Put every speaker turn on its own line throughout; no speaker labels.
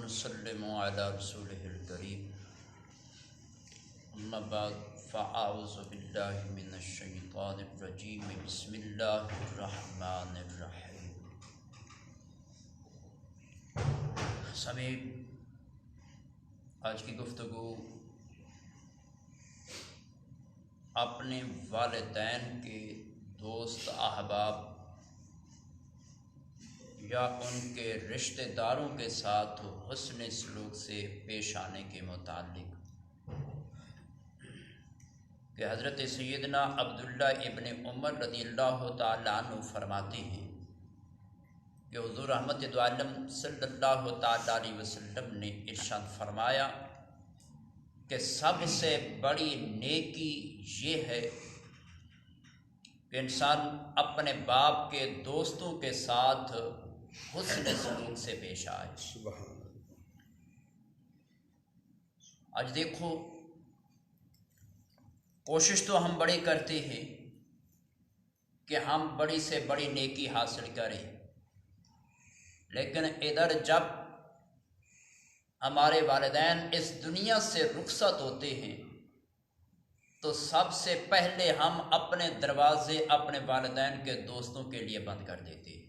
ونسلم علی رسولہ الکریم اما بعد فاعوذ باللہ من الشیطان الرجیم بسم اللہ الرحمن الرحیم۔ سامعین، آج کی گفتگو اپنے والدین کے دوست احباب یا ان کے رشتہ داروں کے ساتھ حسن سلوک سے پیش آنے کے متعلق کہ حضرت سیدنا عبداللہ ابن عمر رضی اللہ تعالیٰ عنہ فرماتے ہیں کہ حضور رحمت دو عالم صلی اللہ تعالیٰ علیہ وسلم نے ارشاد فرمایا کہ سب سے بڑی نیکی یہ ہے کہ انسان اپنے باپ کے دوستوں کے ساتھ حسن سلوک سے پیش آئے۔
سبحان اللہ۔
آج دیکھو، کوشش تو ہم بڑی کرتے ہیں کہ ہم بڑی سے بڑی نیکی حاصل کریں، لیکن ادھر جب ہمارے والدین اس دنیا سے رخصت ہوتے ہیں تو سب سے پہلے ہم اپنے دروازے اپنے والدین کے دوستوں کے لیے بند کر دیتے ہیں،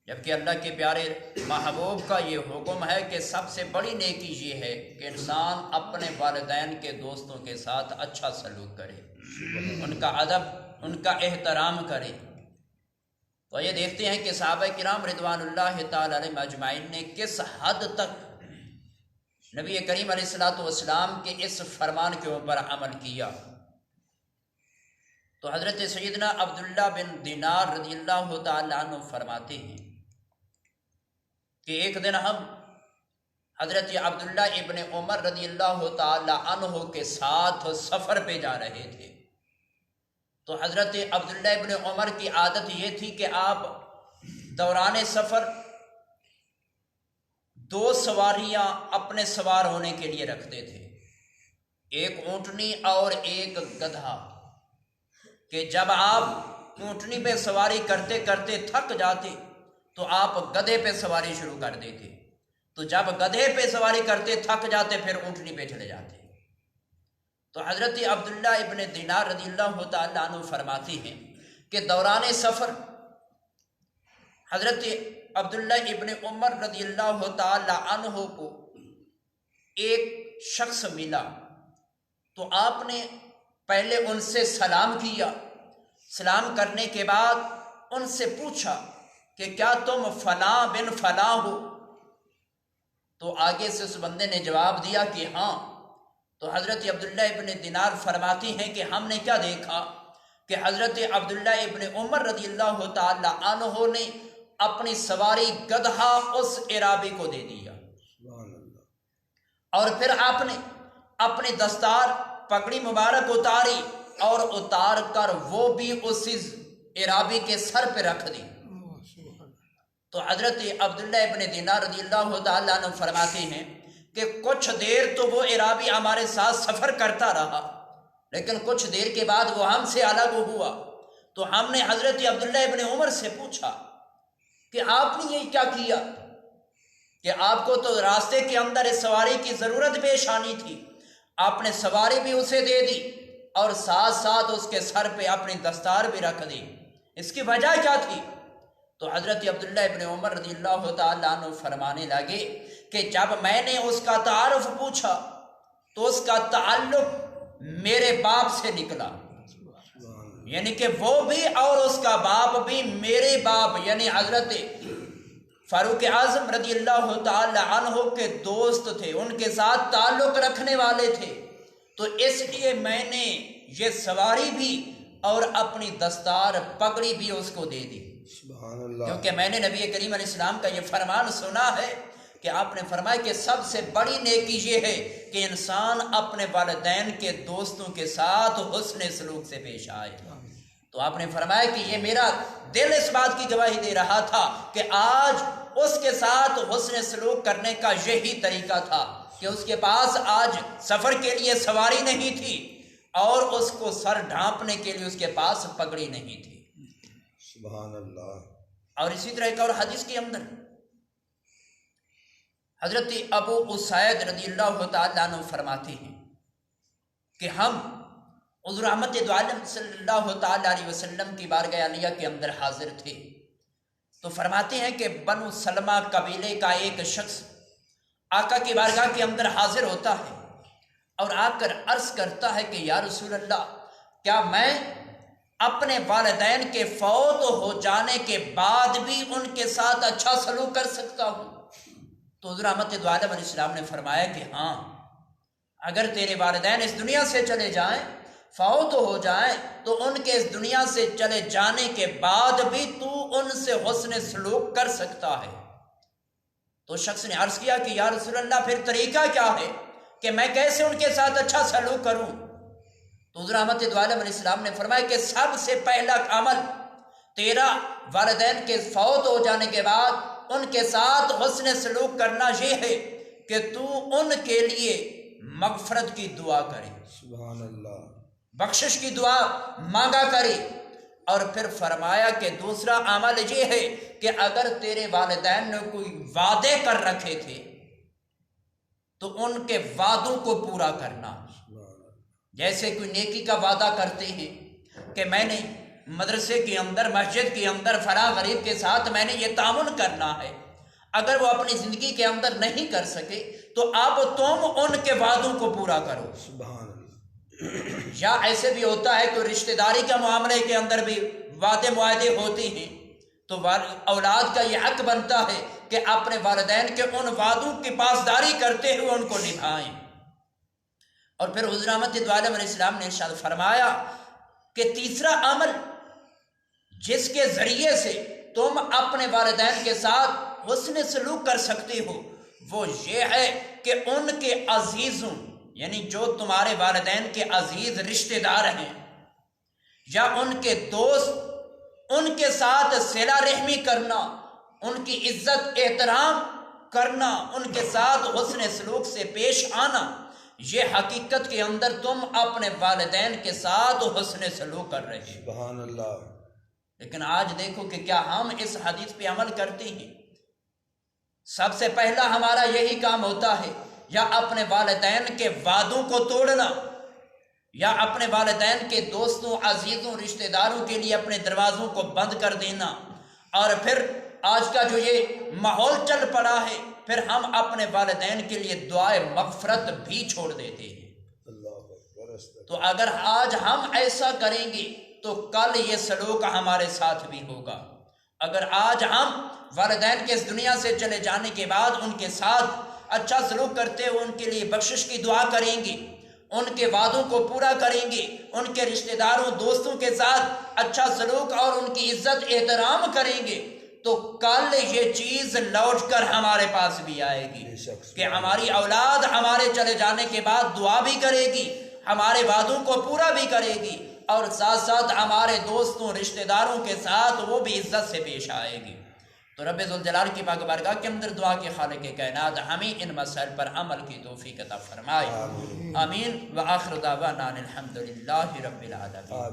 جبکہ اللہ کے پیارے محبوب کا یہ حکم ہے کہ سب سے بڑی نیکی یہ ہے کہ انسان اپنے والدین کے دوستوں کے ساتھ اچھا سلوک کرے، ان کا ادب، ان کا احترام کرے۔ تو یہ دیکھتے ہیں کہ صحابہ کرام رضوان اللہ تعالی علیہم اجمعین نے کس حد تک نبی کریم علیہ الصلوۃ والسلام کے اس فرمان کے اوپر عمل کیا۔ تو حضرت سیدنا عبداللہ بن دینار رضی اللہ تعالیٰ عنہ فرماتے ہیں کہ ایک دن ہم حضرت عبداللہ ابن عمر رضی اللہ تعالیٰ عنہ کے ساتھ سفر پہ جا رہے تھے، تو حضرت عبداللہ ابن عمر کی عادت یہ تھی کہ آپ دوران سفر دو سواریاں اپنے سوار ہونے کے لیے رکھتے تھے، ایک اونٹنی اور ایک گدھا، کہ جب آپ اونٹنی پہ سواری کرتے کرتے تھک جاتے تو آپ گدھے پہ سواری شروع کر دیتے، تو جب گدھے پہ سواری کرتے تھک جاتے پھر اونٹنی پہ چلے جاتے۔ تو حضرت عبداللہ ابن دینار رضی اللہ تعالیٰ عنہ فرماتے ہیں کہ دوران سفر حضرت عبداللہ ابن عمر رضی اللہ تعالیٰ عنہ کو ایک شخص ملا، تو آپ نے پہلے ان سے سلام کیا، سلام کرنے کے بعد ان سے پوچھا کہ کیا تم فلاں بن فلاں ہو؟ تو آگے سے اس بندے نے جواب دیا کہ ہاں۔ تو حضرت عبداللہ ابن دینار فرماتی ہیں کہ ہم نے کیا دیکھا کہ حضرت عبداللہ ابن عمر رضی اللہ تعالی عنہ نے اپنی سواری گدھا اس اعرابی کو دے دیا، اور پھر آپ نے اپنی دستار پگڑی مبارک اتاری اور اتار کر وہ بھی اسی اعرابی کے سر پہ رکھ دی۔ تو حضرت عبداللہ ابن دینار رضی اللہ تعالیٰ عنہ فرماتے ہیں کہ کچھ دیر تو وہ اعرابی ہمارے ساتھ سفر کرتا رہا، لیکن کچھ دیر کے بعد وہ ہم سے الگ ہوا، تو ہم نے حضرت عبداللہ ابن عمر سے پوچھا کہ آپ نے یہ کیا کیا، کہ آپ کو تو راستے کے اندر اس سواری کی ضرورت پیش آنی تھی، آپ نے سواری بھی اسے دے دی اور ساتھ ساتھ اس کے سر پہ اپنی دستار بھی رکھ دی، اس کی وجہ کیا تھی؟ تو حضرت عبداللہ ابن عمر رضی اللہ تعالیٰ عنہ فرمانے لگے کہ جب میں نے اس کا تعارف پوچھا تو اس کا تعلق میرے باپ سے نکلا، یعنی کہ وہ بھی اور اس کا باپ بھی میرے باپ یعنی حضرت فاروق اعظم رضی اللہ تعالی عنہ کے دوست تھے، ان کے ساتھ تعلق رکھنے والے تھے، تو اس لیے میں نے یہ سواری بھی اور اپنی دستار پگڑی بھی اس کو دے دی،
سبحان اللہ،
کیونکہ میں نے نبی کریم علیہ السلام کا یہ فرمان سنا ہے کہ آپ نے فرمایا کہ سب سے بڑی نیکی یہ ہے کہ انسان اپنے والدین کے دوستوں کے ساتھ حسن سلوک سے پیش آئے۔ تو آپ نے فرمایا کہ یہ میرا دل اس بات کی گواہی دے رہا تھا کہ آج اس کے ساتھ حسن سلوک کرنے کا یہی طریقہ تھا کہ اس کے پاس آج سفر کے لیے سواری نہیں تھی اور اس کو سر ڈھانپنے کے لیے اس کے پاس پگڑی نہیں تھی۔
سبحان اللہ۔
اور اسی طرح ایک اور حدیث کے اندر حضرت ابو اسید رضی اللہ تعالیٰ عنہ فرماتے ہیں کہ ہم حضور رحمت دو عالم صلی اللہ تعالیٰ علیہ وسلم کی بارگاہ عالیہ کے اندر حاضر تھے، تو فرماتے ہیں کہ بنو سلمہ قبیلے کا ایک شخص آقا کی بارگاہ کے اندر حاضر ہوتا ہے اور آ کر عرض کرتا ہے کہ یا رسول اللہ، کیا میں اپنے والدین کے فوت ہو جانے کے بعد بھی ان کے ساتھ اچھا سلوک کر سکتا ہوں؟ تو حضور رحمت دو عالم علیہ السلام نے فرمایا کہ ہاں، اگر تیرے والدین اس دنیا سے چلے جائیں، فوت ہو جائیں، تو ان کے اس دنیا سے چلے جانے کے بعد بھی تو ان سے حسن سلوک کر سکتا ہے۔ تو شخص نے عرض کیا کہ یا رسول اللہ، پھر طریقہ کیا ہے کہ میں کیسے ان کے ساتھ اچھا سلوک کروں؟ تو حضور رحمت دو عالم علیہ السلام نے فرمایا کہ سب سے پہلا عمل تیرا والدین کے فوت ہو جانے کے بعد ان کے ساتھ حسن سلوک کرنا یہ ہے کہ تو ان کے لیے مغفرت کی دعا کرے،
سبحان اللہ،
بخشش کی دعا مانگا کرے۔ اور پھر فرمایا کہ دوسرا عمل یہ ہے کہ اگر تیرے والدین نے کوئی وعدے کر رکھے تھے تو ان کے وعدوں کو پورا کرنا۔ جیسے کوئی نیکی کا وعدہ کرتے ہیں کہ میں نے مدرسے کے اندر، مسجد کے اندر فلاں غریب کے ساتھ میں نے یہ تعاون کرنا ہے، اگر وہ اپنی زندگی کے اندر نہیں کر سکے تو اب تم ان کے وعدوں کو پورا کرو۔
سبحان اللہ۔
یا ایسے بھی ہوتا ہے کہ رشتہ داری کے معاملے کے اندر بھی وعدے معاہدے ہوتے ہیں، تو اولاد کا یہ حق بنتا ہے کہ اپنے والدین کے ان وعدوں کی پاسداری کرتے ہوئے ان کو نبھائیں۔ اور پھر حضور رحمت دو عالم علیہ السلام نے ارشاد فرمایا کہ تیسرا عمل جس کے ذریعے سے تم اپنے والدین کے ساتھ حسن سلوک کر سکتے ہو وہ یہ ہے کہ ان کے عزیزوں، یعنی جو تمہارے والدین کے عزیز رشتہ دار ہیں یا ان کے دوست، ان کے ساتھ صلہ رحمی کرنا، ان کی عزت احترام کرنا، ان کے ساتھ حسن سلوک سے پیش آنا، یہ حقیقت کے اندر تم اپنے والدین کے ساتھ حسن سلوک کر رہے ہیں۔
سبحان اللہ۔
لیکن آج دیکھو کہ کیا ہم اس حدیث پہ عمل کرتے ہیں؟ سب سے پہلا ہمارا یہی کام ہوتا ہے، یا اپنے والدین کے وعدوں کو توڑنا، یا اپنے والدین کے دوستوں، عزیزوں، رشتہ داروں کے لیے اپنے دروازوں کو بند کر دینا۔ اور پھر آج کا جو یہ ماحول چل پڑا ہے، پھر ہم اپنے والدین کے لیے دعائے مغفرت بھی چھوڑ دیتے ہیں۔ تو اگر آج ہم ایسا کریں گے تو کل یہ سلوک ہمارے ساتھ بھی ہوگا۔ اگر آج ہم والدین کے اس دنیا سے چلے جانے کے بعد ان کے ساتھ اچھا سلوک کرتے ہوئے ان کے لیے بخشش کی دعا کریں گے، ان کے وعدوں کو پورا کریں گے، ان کے رشتہ داروں، دوستوں کے ساتھ اچھا سلوک اور ان کی عزت احترام کریں گے، تو کل یہ چیز لوٹ کر ہمارے پاس بھی آئے گی کہ ہماری اولاد ہمارے چلے جانے کے بعد دعا بھی کرے گی، ہمارے وعدوں کو پورا بھی کرے گی، اور ساتھ ساتھ ہمارے دوستوں، رشتہ داروں کے ساتھ وہ بھی عزت سے پیش آئے گی۔ تو رب ذوالجلال کی پاک بارگاہ کے اندر دعا کہ خالق کائنات ہمیں ان مسائل پر عمل کی توفیق عطا فرمائے۔ آمین۔ وآخر دعوانا الحمدللہ رب العالمین۔